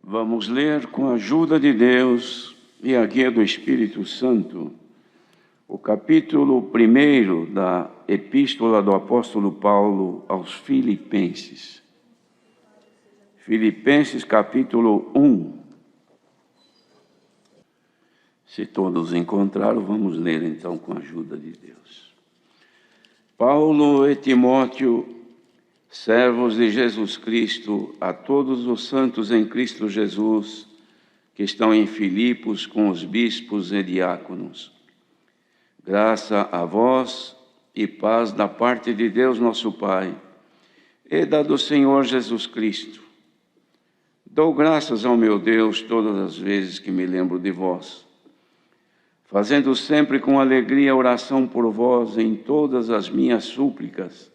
Vamos ler com a ajuda de Deus e a guia do Espírito Santo o capítulo 1 da Epístola do Apóstolo Paulo aos Filipenses. Filipenses capítulo 1. Se todos encontraram, vamos ler então com a ajuda de Deus. Paulo e Timóteo, servos de Jesus Cristo, a todos os santos em Cristo Jesus, que estão em Filipos com os bispos e diáconos. Graça a vós e paz da parte de Deus nosso Pai e da do Senhor Jesus Cristo. Dou graças ao meu Deus todas as vezes que me lembro de vós, fazendo sempre com alegria oração por vós em todas as minhas súplicas,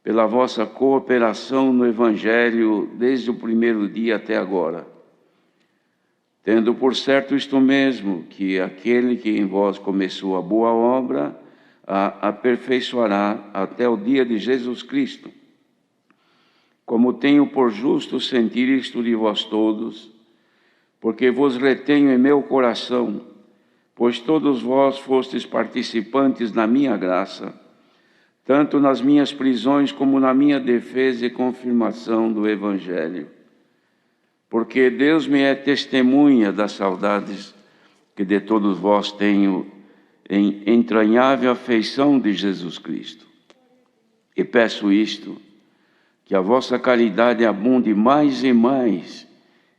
pela vossa cooperação no Evangelho desde o primeiro dia até agora, tendo por certo isto mesmo, que aquele que em vós começou a boa obra a aperfeiçoará até o dia de Jesus Cristo. Como tenho por justo sentir isto de vós todos, porque vos retenho em meu coração, pois todos vós fostes participantes na minha graça, tanto nas minhas prisões como na minha defesa e confirmação do Evangelho. Porque Deus me é testemunha das saudades que de todos vós tenho em entranhável afeição de Jesus Cristo. E peço isto, que a vossa caridade abunde mais e mais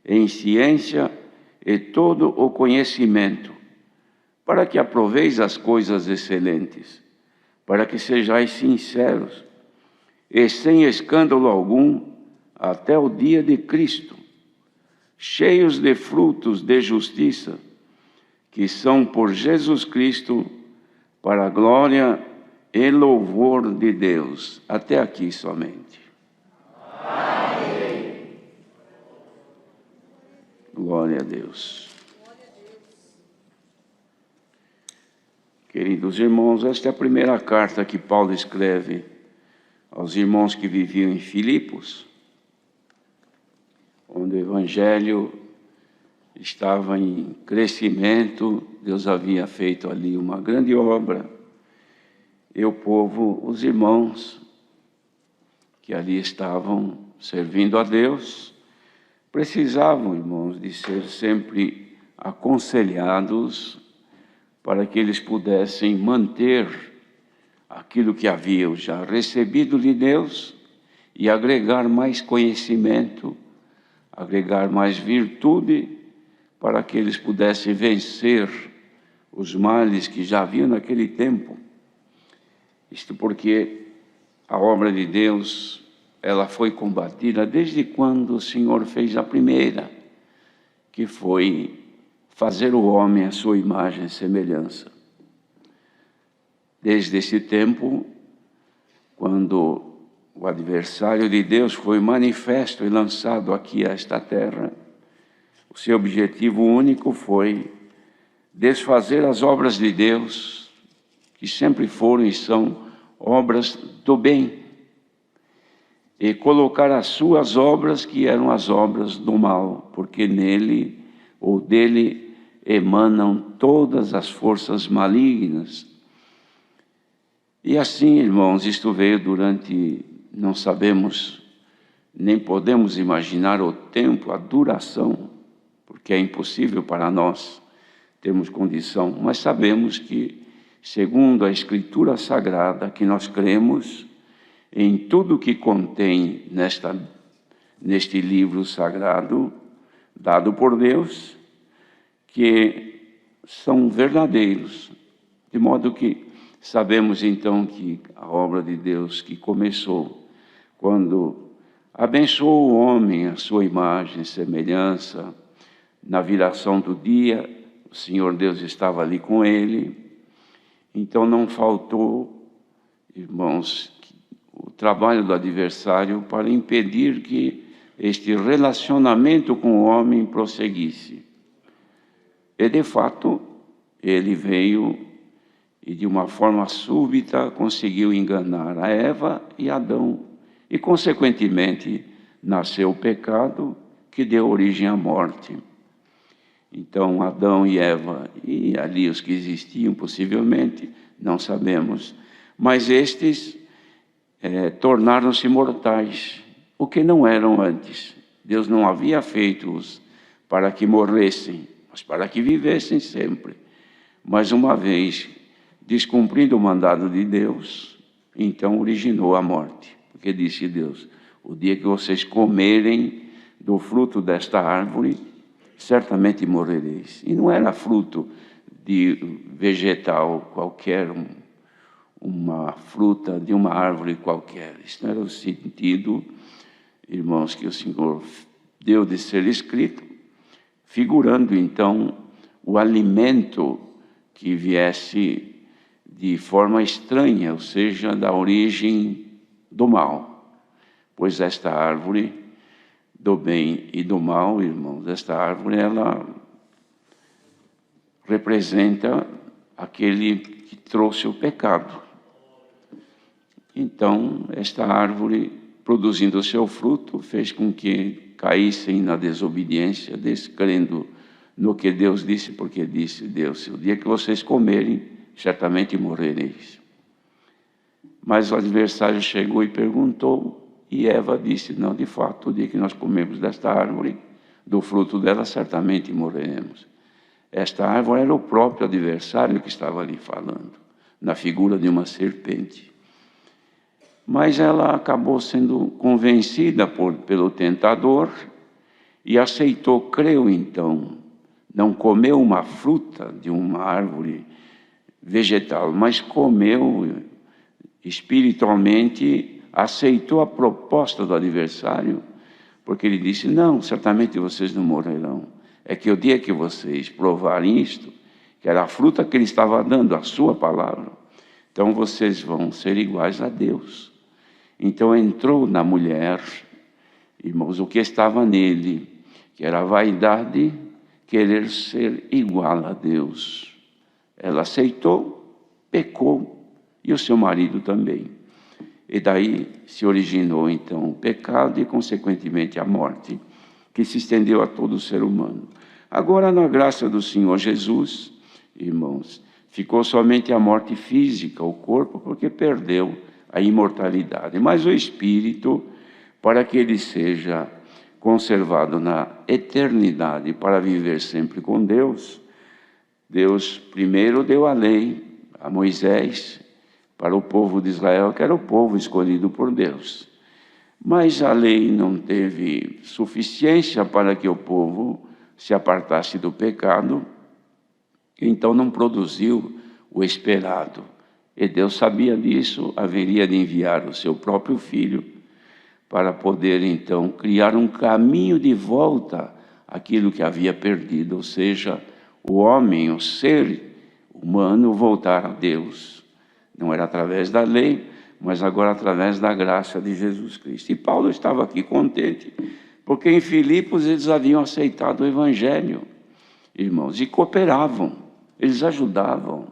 em ciência e todo o conhecimento, para que aproveis as coisas excelentes, para que sejais sinceros e sem escândalo algum até o dia de Cristo, cheios de frutos de justiça, que são por Jesus Cristo, para a glória e louvor de Deus. Até aqui somente. Amém. Glória a Deus. Queridos irmãos, esta é a primeira carta que Paulo escreve aos irmãos que viviam em Filipos, onde o Evangelho estava em crescimento. Deus havia feito ali uma grande obra, e o povo, os irmãos que ali estavam servindo a Deus, precisavam, irmãos, de ser sempre aconselhados para que eles pudessem manter aquilo que haviam já recebido de Deus e agregar mais conhecimento, agregar mais virtude, para que eles pudessem vencer os males que já haviam naquele tempo. Isto porque a obra de Deus, ela foi combatida desde quando o Senhor fez a primeira, que foi fazer o homem à sua imagem e semelhança. Desde esse tempo, quando o adversário de Deus foi manifesto e lançado aqui a esta terra, o seu objetivo único foi desfazer as obras de Deus, que sempre foram e são obras do bem, e colocar as suas obras, que eram as obras do mal, porque nele ou dele emanam todas as forças malignas. E assim, irmãos, isto veio durante, não sabemos, nem podemos imaginar o tempo, a duração, porque é impossível para nós termos condição, mas sabemos que, segundo a Escritura Sagrada, que nós cremos em tudo que contém neste livro sagrado, dado por Deus, que são verdadeiros, de modo que sabemos então que a obra de Deus que começou quando abençoou o homem à sua imagem e semelhança, na viração do dia, o Senhor Deus estava ali com ele. Então não faltou, irmãos, o trabalho do adversário para impedir que este relacionamento com o homem prosseguisse. E de fato, ele veio e de uma forma súbita conseguiu enganar a Eva e Adão. E consequentemente nasceu o pecado que deu origem à morte. Então, Adão e Eva, e ali os que existiam possivelmente, não sabemos, mas estes tornaram-se mortais, o que não eram antes. Deus não havia feito-os para que morressem, mas para que vivessem sempre. Mas uma vez descumprindo o mandado de Deus, então originou a morte. Porque disse Deus, o dia que vocês comerem do fruto desta árvore, certamente morrereis. E não era fruto de vegetal qualquer, uma fruta de uma árvore qualquer. Isso era o sentido, irmãos, que o Senhor deu de ser escrito, figurando então o alimento que viesse de forma estranha, ou seja, da origem do mal. Pois esta árvore do bem e do mal, irmãos, esta árvore, ela representa aquele que trouxe o pecado. Então, esta árvore, produzindo o seu fruto, fez com que caíssem na desobediência, descrendo no que Deus disse, porque disse Deus, o dia que vocês comerem, certamente morrereis. Mas o adversário chegou e perguntou, e Eva disse, não, de fato, o dia que nós comemos desta árvore, do fruto dela, certamente morreremos. Esta árvore era o próprio adversário que estava ali falando, na figura de uma serpente. Mas ela acabou sendo convencida pelo tentador e aceitou, creu então, não comeu uma fruta de uma árvore vegetal, mas comeu espiritualmente, aceitou a proposta do adversário, porque ele disse, não, certamente vocês não morrerão. É que o dia que vocês provarem isto, que era a fruta que ele estava dando, a sua palavra, então vocês vão ser iguais a Deus. Então entrou na mulher, irmãos, o que estava nele, que era a vaidade, querer ser igual a Deus. Ela aceitou, pecou, e o seu marido também. E daí se originou então o pecado e consequentemente a morte, que se estendeu a todo o ser humano. Agora, na graça do Senhor Jesus, irmãos, ficou somente a morte física, o corpo, porque perdeu a imortalidade. Mas o espírito, para que ele seja conservado na eternidade, para viver sempre com Deus, Deus primeiro deu a lei a Moisés, para o povo de Israel, que era o povo escolhido por Deus. Mas a lei não teve suficiência para que o povo se apartasse do pecado, então não produziu o esperado. E Deus sabia disso, haveria de enviar o seu próprio filho para poder então criar um caminho de volta àquilo que havia perdido, ou seja, o homem, o ser humano voltar a Deus. Não era através da lei, mas agora através da graça de Jesus Cristo. E Paulo estava aqui contente, porque em Filipos eles haviam aceitado o Evangelho, irmãos, e cooperavam, eles ajudavam,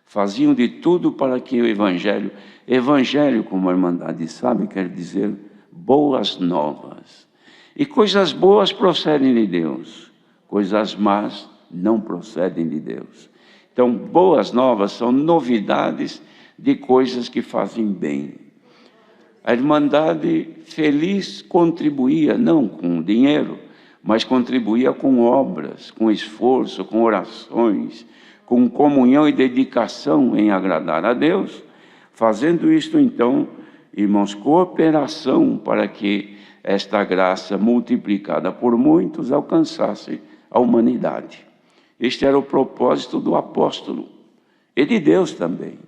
faziam de tudo para que o Evangelho, como a Irmandade sabe, quer dizer boas novas. E coisas boas procedem de Deus, coisas más não procedem de Deus. Então, boas novas são novidades de coisas que fazem bem. A Irmandade feliz contribuía, não com dinheiro, mas contribuía com obras, com esforço, com orações, com comunhão e dedicação em agradar a Deus, fazendo isto então, irmãos, cooperação para que esta graça multiplicada por muitos alcançasse a humanidade. Este era o propósito do apóstolo e de Deus também.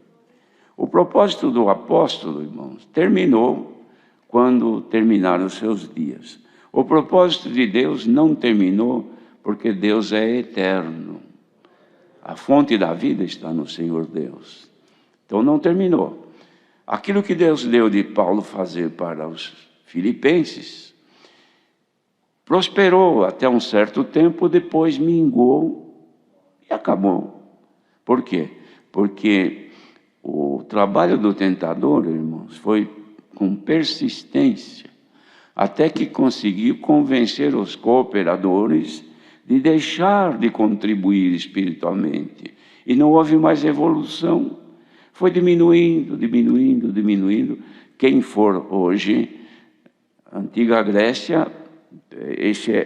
O propósito do apóstolo, irmãos, terminou quando terminaram os seus dias. O propósito de Deus não terminou porque Deus é eterno. A fonte da vida está no Senhor Deus. Então não terminou. Aquilo que Deus deu de Paulo fazer para os filipenses, prosperou até um certo tempo, depois minguou e acabou. Por quê? Porque o trabalho do tentador, irmãos, foi com persistência até que conseguiu convencer os cooperadores de deixar de contribuir espiritualmente. E não houve mais evolução. Foi diminuindo, diminuindo, diminuindo. Quem for hoje, a antiga Grécia,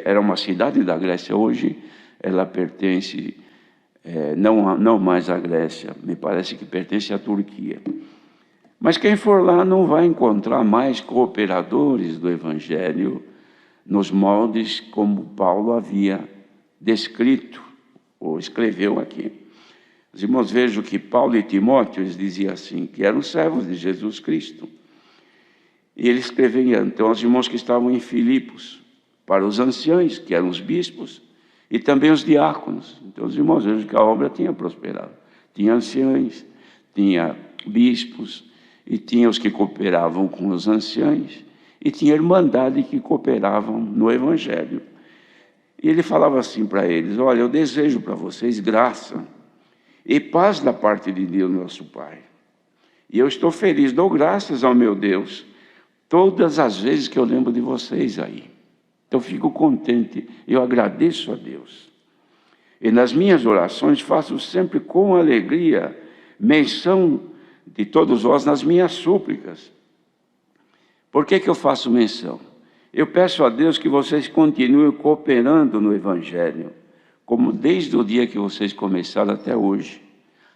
era uma cidade da Grécia, hoje ela pertence, não mais à Grécia, me parece que pertence à Turquia. Mas quem for lá não vai encontrar mais cooperadores do Evangelho nos moldes como Paulo havia descrito ou escreveu aqui. Os irmãos, vejam que Paulo e Timóteo, eles diziam assim, que eram servos de Jesus Cristo. E ele escrevia, então, aos irmãos que estavam em Filipos, para os anciãos, que eram os bispos, e também os diáconos. Então, os irmãos, vejam que a obra tinha prosperado. Tinha anciãos, tinha bispos, e tinha os que cooperavam com os anciãos, e tinha a irmandade que cooperavam no Evangelho. E ele falava assim para eles, olha, eu desejo para vocês graça e paz da parte de Deus, nosso Pai. E eu estou feliz, dou graças ao meu Deus, todas as vezes que eu lembro de vocês aí. Então, fico contente, eu agradeço a Deus. E nas minhas orações faço sempre com alegria menção de todos vós nas minhas súplicas. Por que eu faço menção? Eu peço a Deus que vocês continuem cooperando no Evangelho, como desde o dia que vocês começaram até hoje.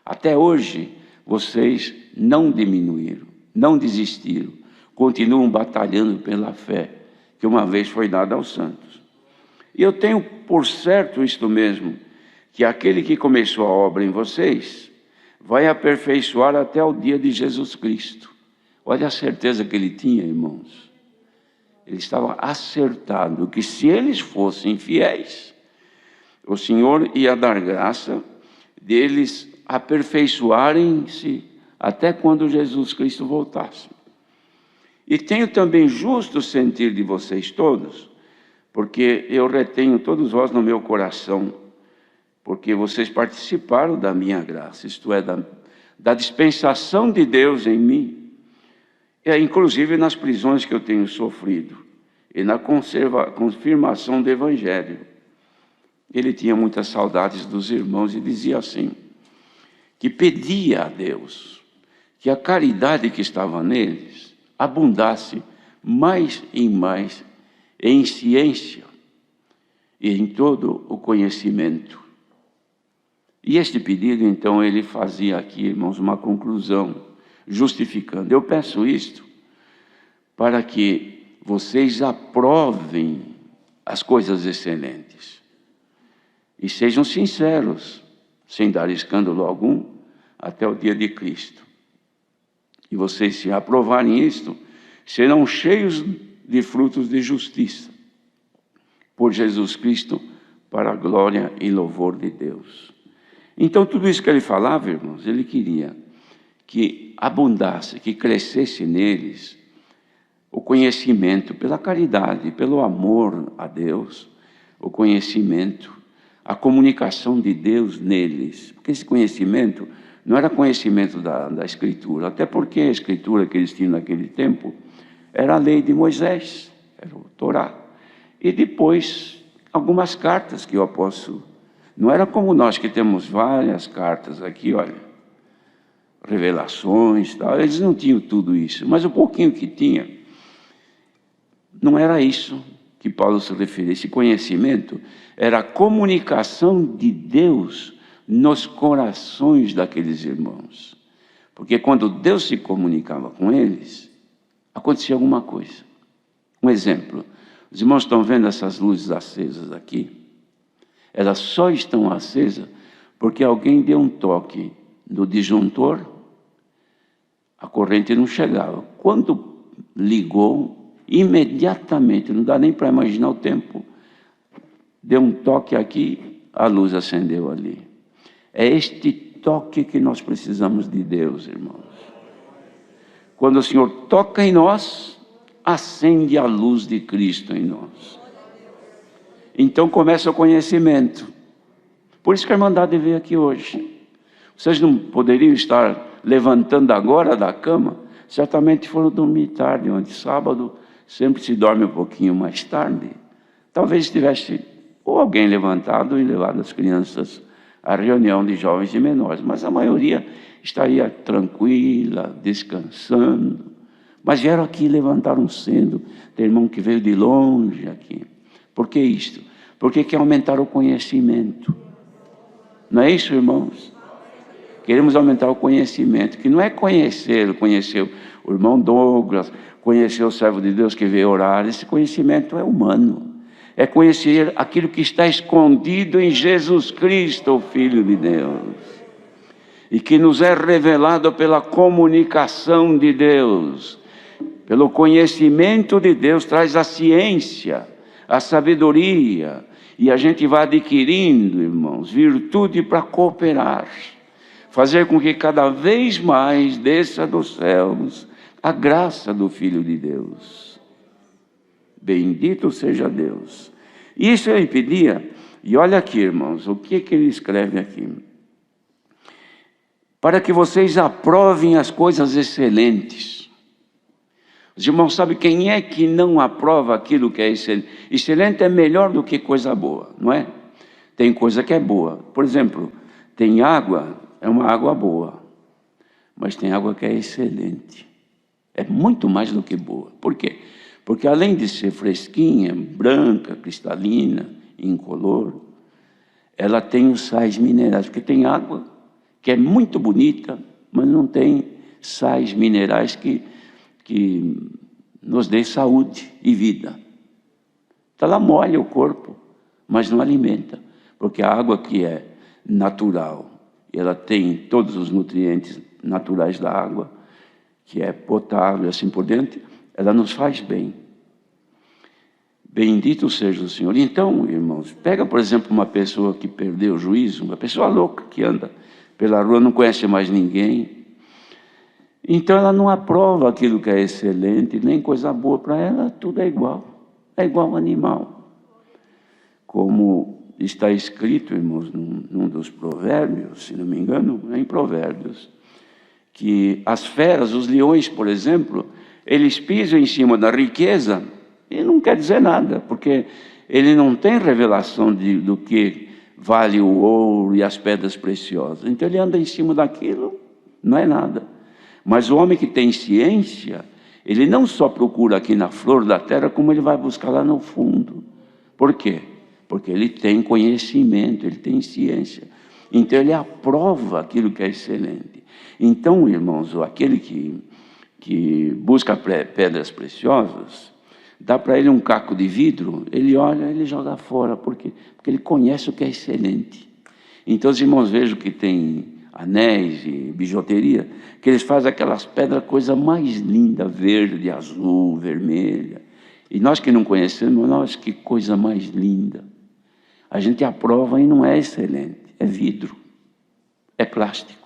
Até hoje, vocês não diminuíram, não desistiram, continuam batalhando pela fé, que uma vez foi dada aos santos. E eu tenho por certo isto mesmo, que aquele que começou a obra em vocês, vai aperfeiçoar até o dia de Jesus Cristo. Olha a certeza que ele tinha, irmãos. Ele estava acertado que se eles fossem fiéis, o Senhor ia dar graça deles aperfeiçoarem-se até quando Jesus Cristo voltasse. E tenho também justo sentir de vocês todos, porque eu retenho todos vós no meu coração, porque vocês participaram da minha graça, isto é, da dispensação de Deus em mim, inclusive nas prisões que eu tenho sofrido, e na confirmação do Evangelho. Ele tinha muitas saudades dos irmãos e dizia assim, que pedia a Deus que a caridade que estava neles abundasse mais e mais em ciência e em todo o conhecimento. E este pedido, então, ele fazia aqui, irmãos, uma conclusão, justificando. Eu peço isto para que vocês aprovem as coisas excelentes e sejam sinceros, sem dar escândalo algum, até o dia de Cristo. E vocês, se aprovarem isto, serão cheios de frutos de justiça, por Jesus Cristo, para a glória e louvor de Deus. Então, tudo isso que ele falava, irmãos, ele queria que abundasse, que crescesse neles o conhecimento pela caridade, pelo amor a Deus, o conhecimento, a comunicação de Deus neles. Porque esse conhecimento não era conhecimento da Escritura, até porque a Escritura que eles tinham naquele tempo era a lei de Moisés, era o Torá. E depois, algumas cartas que o apóstolo... Não era como nós que temos várias cartas aqui, olha, revelações, tal. Eles não tinham tudo isso, mas o pouquinho que tinha, não era isso que Paulo se referia. Esse conhecimento era a comunicação de Deus nos corações daqueles irmãos. Porque quando Deus se comunicava com eles, acontecia alguma coisa. Um exemplo, os irmãos estão vendo essas luzes acesas aqui? Elas só estão acesas porque alguém deu um toque no disjuntor, a corrente não chegava. Quando ligou, imediatamente, não dá nem para imaginar o tempo, deu um toque aqui, a luz acendeu ali. É este toque que nós precisamos de Deus, irmãos. Quando o Senhor toca em nós, acende a luz de Cristo em nós. Então começa o conhecimento. Por isso que a Irmandade veio aqui hoje. Vocês não poderiam estar levantando agora da cama, certamente foram dormir tarde, ontem sábado, sempre se dorme um pouquinho mais tarde, talvez tivesse ou alguém levantado e levado as crianças à reunião de jovens e menores, mas a maioria estaria tranquila, descansando. Mas vieram aqui, levantaram cedo. Tem irmão que veio de longe aqui. Por que isto? Porque quer aumentar o conhecimento. Não é isso, irmãos? Queremos aumentar o conhecimento, que não é conhecer o irmão Douglas, conhecer o servo de Deus que veio orar. Esse conhecimento é humano. É conhecer aquilo que está escondido em Jesus Cristo, o Filho de Deus. E que nos é revelado pela comunicação de Deus. Pelo conhecimento de Deus, traz a ciência, a sabedoria. E a gente vai adquirindo, irmãos, virtude para cooperar. Fazer com que cada vez mais desça dos céus a graça do Filho de Deus. Bendito seja Deus. Isso ele pedia, e olha aqui, irmãos, o que ele escreve aqui? Para que vocês aprovem as coisas excelentes. Os irmãos sabem quem é que não aprova aquilo que é excelente? Excelente é melhor do que coisa boa, não é? Tem coisa que é boa. Por exemplo, tem água, é uma água boa, mas tem água que é excelente. É muito mais do que boa. Por quê? Porque além de ser fresquinha, branca, cristalina, incolor, ela tem os sais minerais, porque tem água que é muito bonita, mas não tem sais minerais que nos dê saúde e vida. Então ela molha o corpo, mas não alimenta, porque a água que é natural, ela tem todos os nutrientes naturais da água, que é potável, assim por diante, ela nos faz bem. Bendito seja o Senhor. Então, irmãos, pega, por exemplo, uma pessoa que perdeu o juízo, uma pessoa louca que anda pela rua, não conhece mais ninguém. Então, ela não aprova aquilo que é excelente, nem coisa boa. Para ela, tudo é igual ao animal. Como está escrito, irmãos, num dos provérbios, se não me engano, é em Provérbios, que as feras, os leões, por exemplo, eles pisam em cima da riqueza e não quer dizer nada, porque ele não tem revelação do que vale o ouro e as pedras preciosas. Então ele anda em cima daquilo, não é nada. Mas o homem que tem ciência, ele não só procura aqui na flor da terra, como ele vai buscar lá no fundo. Por quê? Porque ele tem conhecimento, ele tem ciência. Então ele aprova aquilo que é excelente. Então, irmãos, aquele que busca pedras preciosas, dá para ele um caco de vidro, ele olha, ele joga fora. Por quê? Porque ele conhece o que é excelente. Então os irmãos vejam que tem anéis e bijuteria, que eles fazem aquelas pedras, coisa mais linda, verde, azul, vermelha. E nós que não conhecemos, nós, que coisa mais linda. A gente aprova e não é excelente, é vidro, é plástico.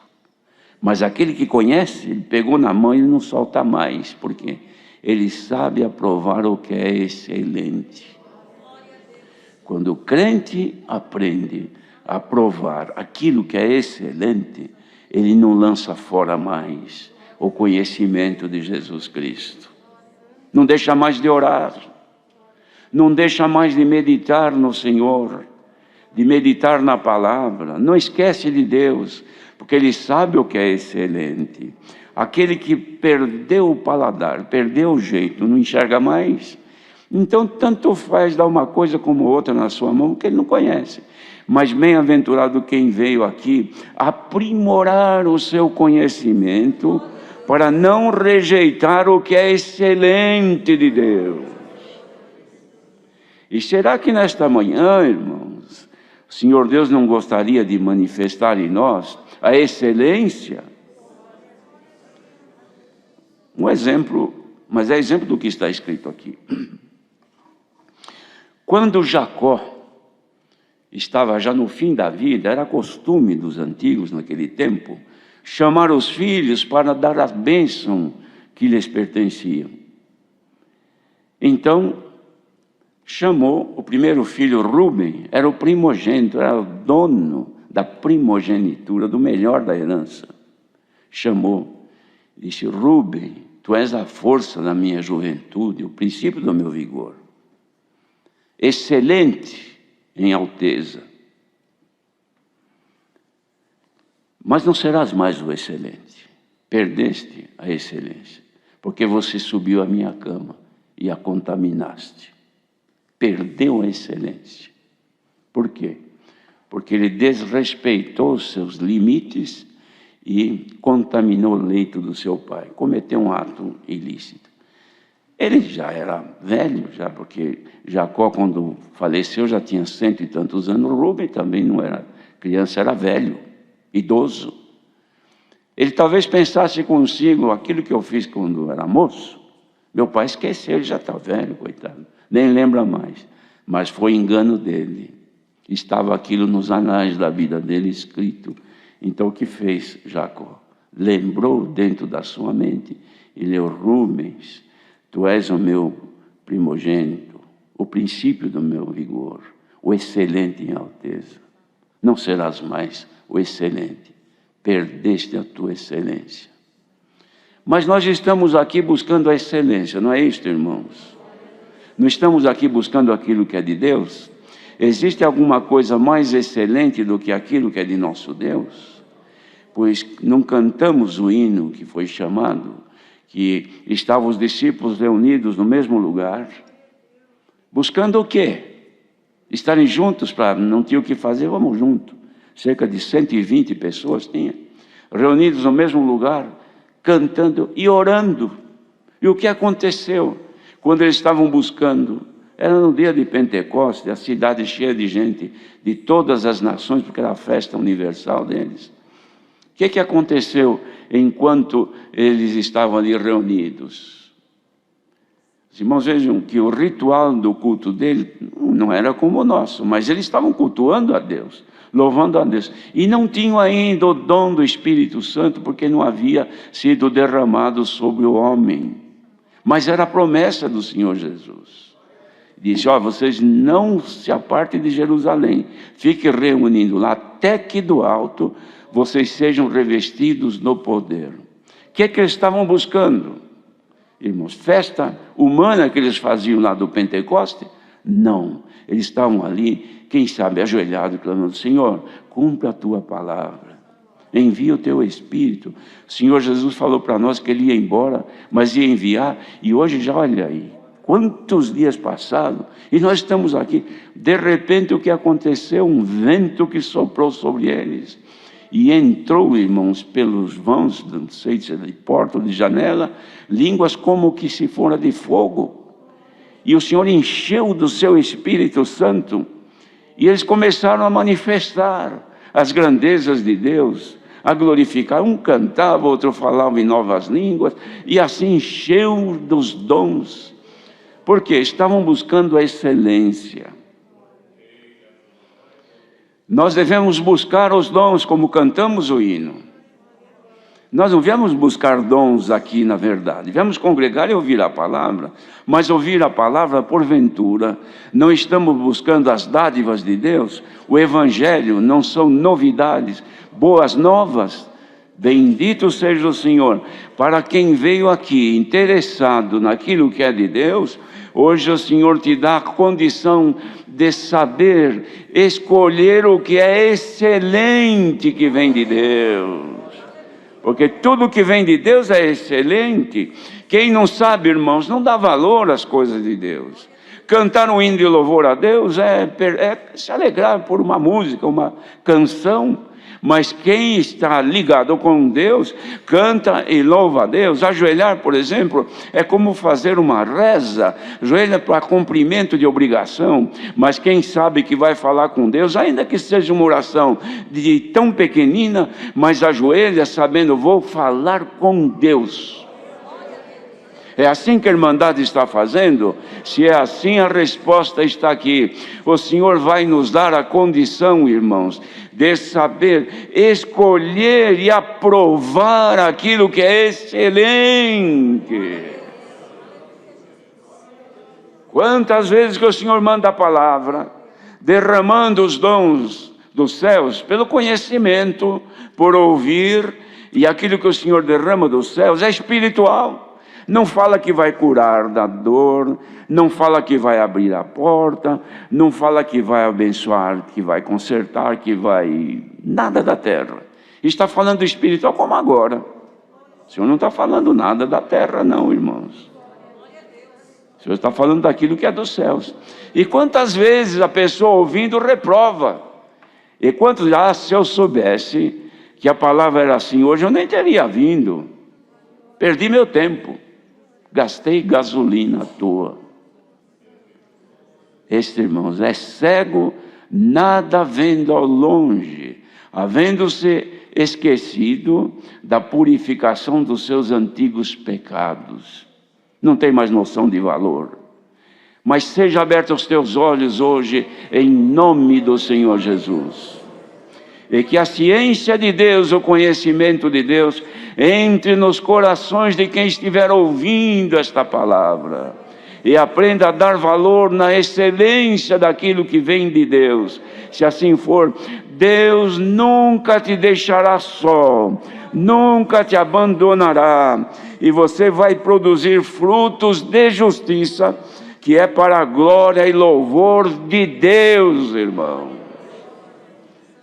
Mas aquele que conhece, ele pegou na mão e não solta mais. Por quê? Ele sabe aprovar o que é excelente. Quando o crente aprende a aprovar aquilo que é excelente, ele não lança fora mais o conhecimento de Jesus Cristo. Não deixa mais de orar, não deixa mais de meditar no Senhor, de meditar na palavra. Não esquece de Deus, porque ele sabe o que é excelente. Aquele que perdeu o paladar, perdeu o jeito, não enxerga mais, então tanto faz dar uma coisa como outra na sua mão, que ele não conhece. Mas bem-aventurado quem veio aqui aprimorar o seu conhecimento para não rejeitar o que é excelente de Deus. E será que nesta manhã, irmãos, o Senhor Deus não gostaria de manifestar em nós a excelência? Um exemplo, mas é exemplo do que está escrito aqui. Quando Jacó estava já no fim da vida, era costume dos antigos naquele tempo, chamar os filhos para dar a bênção que lhes pertencia. Então, chamou o primeiro filho, Rúben, era o primogênito, era o dono da primogenitura, do melhor da herança. Chamou, disse: Rúben, Tu és a força da minha juventude, o princípio do meu vigor. Excelente em alteza. Mas não serás mais o excelente. Perdeste a excelência, porque você subiu à minha cama e a contaminaste. Perdeu a excelência. Por quê? Porque ele desrespeitou os seus limites e contaminou o leito do seu pai. Cometeu um ato ilícito. Ele já era velho, já, porque Jacó, quando faleceu, já tinha 100 e tantos anos. Rúben também não era criança, era velho, idoso. Ele talvez pensasse consigo, aquilo que eu fiz quando era moço, meu pai esqueceu, ele já está velho, coitado, nem lembra mais. Mas foi engano dele. Estava aquilo nos anais da vida dele escrito. Então o que fez Jacó? Lembrou dentro da sua mente e leu: Rubens, tu és o meu primogênito, o princípio do meu vigor, o excelente em alteza. Não serás mais o excelente, perdeste a tua excelência. Mas nós estamos aqui buscando a excelência, não é isso, irmãos? Não estamos aqui buscando aquilo que é de Deus? Existe alguma coisa mais excelente do que aquilo que é de nosso Deus? Pois não cantamos o hino que foi chamado, que estavam os discípulos reunidos no mesmo lugar, buscando o quê? Estarem juntos, para não ter o que fazer, vamos juntos. Cerca de 120 pessoas tinha, reunidos no mesmo lugar, cantando e orando. E o que aconteceu? Quando eles estavam buscando, era no dia de Pentecostes, a cidade cheia de gente, de todas as nações, porque era a festa universal deles. O que aconteceu enquanto eles estavam ali reunidos? Os irmãos vejam que o ritual do culto dele não era como o nosso, mas eles estavam cultuando a Deus, louvando a Deus. E não tinham ainda o dom do Espírito Santo, porque não havia sido derramado sobre o homem. Mas era a promessa do Senhor Jesus. Disse: vocês não se apartem de Jerusalém, fiquem reunindo lá, até que do alto vocês sejam revestidos no poder. O que eles estavam buscando? Irmãos, festa humana que eles faziam lá do Pentecoste? Não, eles estavam ali, quem sabe, ajoelhados, clamando: Senhor, cumpra a tua palavra, envia o teu Espírito. O Senhor Jesus falou para nós que ele ia embora, mas ia enviar, e hoje já olha aí, quantos dias passaram, e nós estamos aqui. De repente o que aconteceu? Um vento que soprou sobre eles, e entrou, irmãos, pelos vãos, não sei se é de porta ou de janela, línguas como que se fora de fogo, e o Senhor encheu do seu Espírito Santo, e eles começaram a manifestar as grandezas de Deus, a glorificar. Um cantava, outro falava em novas línguas, e assim encheu dos dons, porque estavam buscando a excelência. Nós devemos buscar os dons, como cantamos o hino. Nós não viemos buscar dons aqui, na verdade. Viemos congregar e ouvir a palavra. Mas ouvir a palavra, porventura, não estamos buscando as dádivas de Deus. O Evangelho não são novidades, boas novas. Bendito seja o Senhor. Para quem veio aqui interessado naquilo que é de Deus, hoje o Senhor te dá a condição de saber escolher o que é excelente que vem de Deus. Porque tudo que vem de Deus é excelente. Quem não sabe, irmãos, não dá valor às coisas de Deus. Cantar um hino de louvor a Deus é se alegrar por uma música, uma canção. Mas quem está ligado com Deus, canta e louva a Deus. Ajoelhar, por exemplo, é como fazer uma reza. Ajoelha para cumprimento de obrigação. Mas quem sabe que vai falar com Deus, ainda que seja uma oração de tão pequenina, mas ajoelha sabendo: vou falar com Deus. É assim que a Irmandade está fazendo? Se é assim, a resposta está aqui. O Senhor vai nos dar a condição, irmãos, de saber escolher e aprovar aquilo que é excelente. Quantas vezes que o Senhor manda a palavra, derramando os dons dos céus, pelo conhecimento, por ouvir, e aquilo que o Senhor derrama dos céus é espiritual. Não fala que vai curar da dor, não fala que vai abrir a porta, não fala que vai abençoar, que vai consertar, que vai... Nada da terra. Está falando do espiritual como agora. O Senhor não está falando nada da terra não, irmãos. O Senhor está falando daquilo que é dos céus. E quantas vezes a pessoa ouvindo reprova. E quantos, se eu soubesse que a palavra era assim, hoje eu nem teria vindo. Perdi meu tempo. Gastei gasolina à toa. Este, irmãos, é cego, nada vendo ao longe, havendo-se esquecido da purificação dos seus antigos pecados. Não tem mais noção de valor. Mas seja aberto os teus olhos hoje, em nome do Senhor Jesus. E que a ciência de Deus, o conhecimento de Deus, entre nos corações de quem estiver ouvindo esta palavra. E aprenda a dar valor na excelência daquilo que vem de Deus. Se assim for, Deus nunca te deixará só, nunca te abandonará. E você vai produzir frutos de justiça, que é para a glória e louvor de Deus, irmão.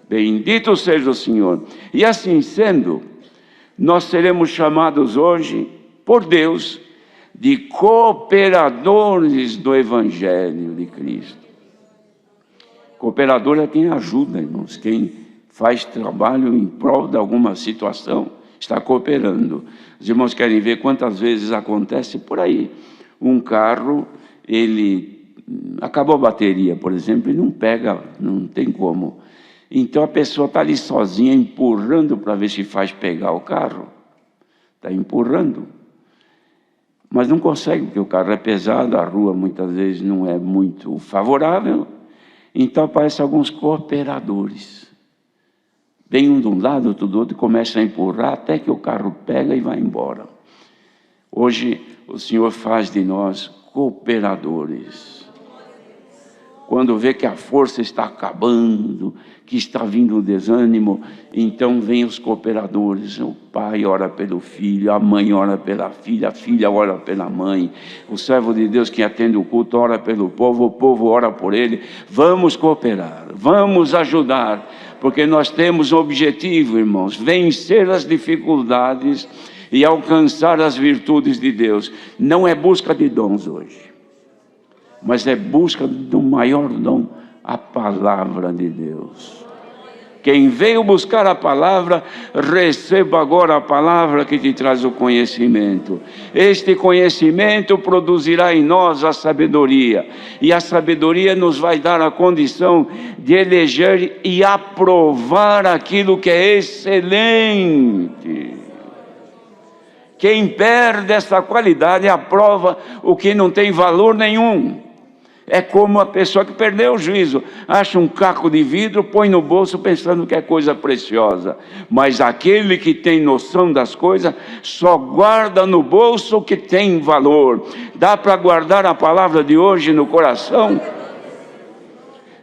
Bendito seja o Senhor. E assim sendo, nós seremos chamados hoje, por Deus, de cooperadores do Evangelho de Cristo. Cooperador é quem ajuda, irmãos, quem faz trabalho em prol de alguma situação, está cooperando. Os irmãos querem ver quantas vezes acontece por aí. Um carro, ele acabou a bateria, por exemplo, e não pega, não tem como. Então a pessoa está ali sozinha, empurrando para ver se faz pegar o carro. Está empurrando. Mas não consegue, porque o carro é pesado, a rua muitas vezes não é muito favorável. Então aparecem alguns cooperadores. Vem um de um lado, outro do outro, e começa a empurrar até que o carro pega e vai embora. Hoje o Senhor faz de nós cooperadores. Quando vê que a força está acabando, que está vindo o desânimo, então vem os cooperadores. O pai ora pelo filho, a mãe ora pela filha, a filha ora pela mãe. O servo de Deus que atende o culto ora pelo povo, o povo ora por ele. Vamos cooperar, vamos ajudar, porque nós temos um objetivo, irmãos, vencer as dificuldades e alcançar as virtudes de Deus. Não é busca de dons hoje, mas é busca do maior dom, a palavra de Deus. Quem veio buscar a palavra, receba agora a palavra que te traz o conhecimento. Este conhecimento produzirá em nós a sabedoria, e a sabedoria nos vai dar a condição de eleger e aprovar aquilo que é excelente. Quem perde essa qualidade aprova o que não tem valor nenhum. É como a pessoa que perdeu o juízo, acha um caco de vidro, põe no bolso pensando que é coisa preciosa. Mas aquele que tem noção das coisas, só guarda no bolso o que tem valor. Dá para guardar a palavra de hoje no coração?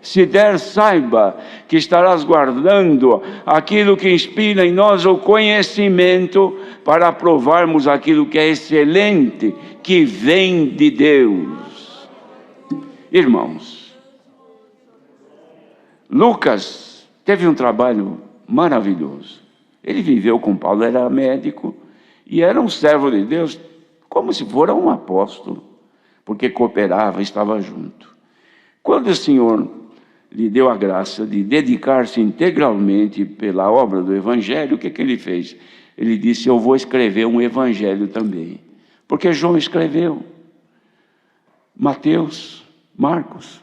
Se der, saiba que estarás guardando aquilo que inspira em nós o conhecimento para aprovarmos aquilo que é excelente, que vem de Deus. Irmãos, Lucas teve um trabalho maravilhoso. Ele viveu com Paulo, era médico e era um servo de Deus, como se fora um apóstolo, porque cooperava, estava junto. Quando o Senhor lhe deu a graça de dedicar-se integralmente pela obra do Evangelho, o que ele fez? Ele disse: eu vou escrever um Evangelho também, porque João escreveu, Mateus, Marcos,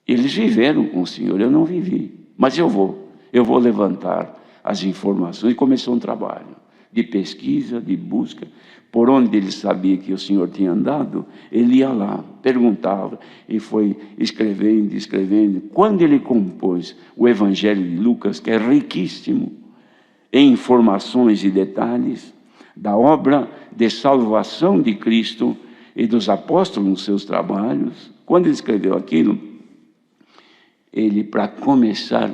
eles viveram com o Senhor, eu não vivi, mas eu vou levantar as informações. E começou um trabalho de pesquisa, de busca, por onde ele sabia que o Senhor tinha andado, ele ia lá, perguntava, e foi escrevendo. Quando ele compôs o Evangelho de Lucas, que é riquíssimo em informações e detalhes da obra de salvação de Cristo e dos apóstolos nos seus trabalhos, quando ele escreveu aquilo, ele, para começar,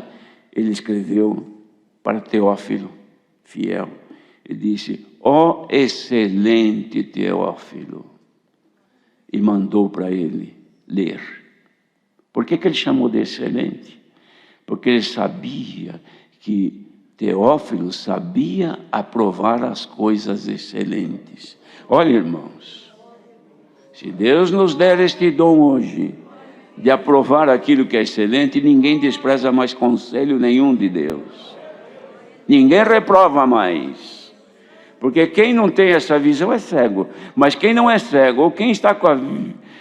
ele escreveu para Teófilo, fiel. Ele disse: ó excelente Teófilo, e mandou para ele ler. Por que ele chamou de excelente? Porque ele sabia que Teófilo sabia aprovar as coisas excelentes. Olha, irmãos, se Deus nos der este dom hoje, de aprovar aquilo que é excelente, ninguém despreza mais conselho nenhum de Deus. Ninguém reprova mais. Porque quem não tem essa visão é cego. Mas quem não é cego, ou quem está com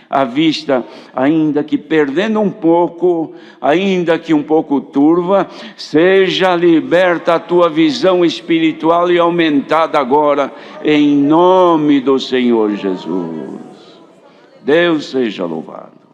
a vista, ainda que perdendo um pouco, ainda que um pouco turva, seja liberta a tua visão espiritual e aumentada agora, em nome do Senhor Jesus. Deus seja louvado.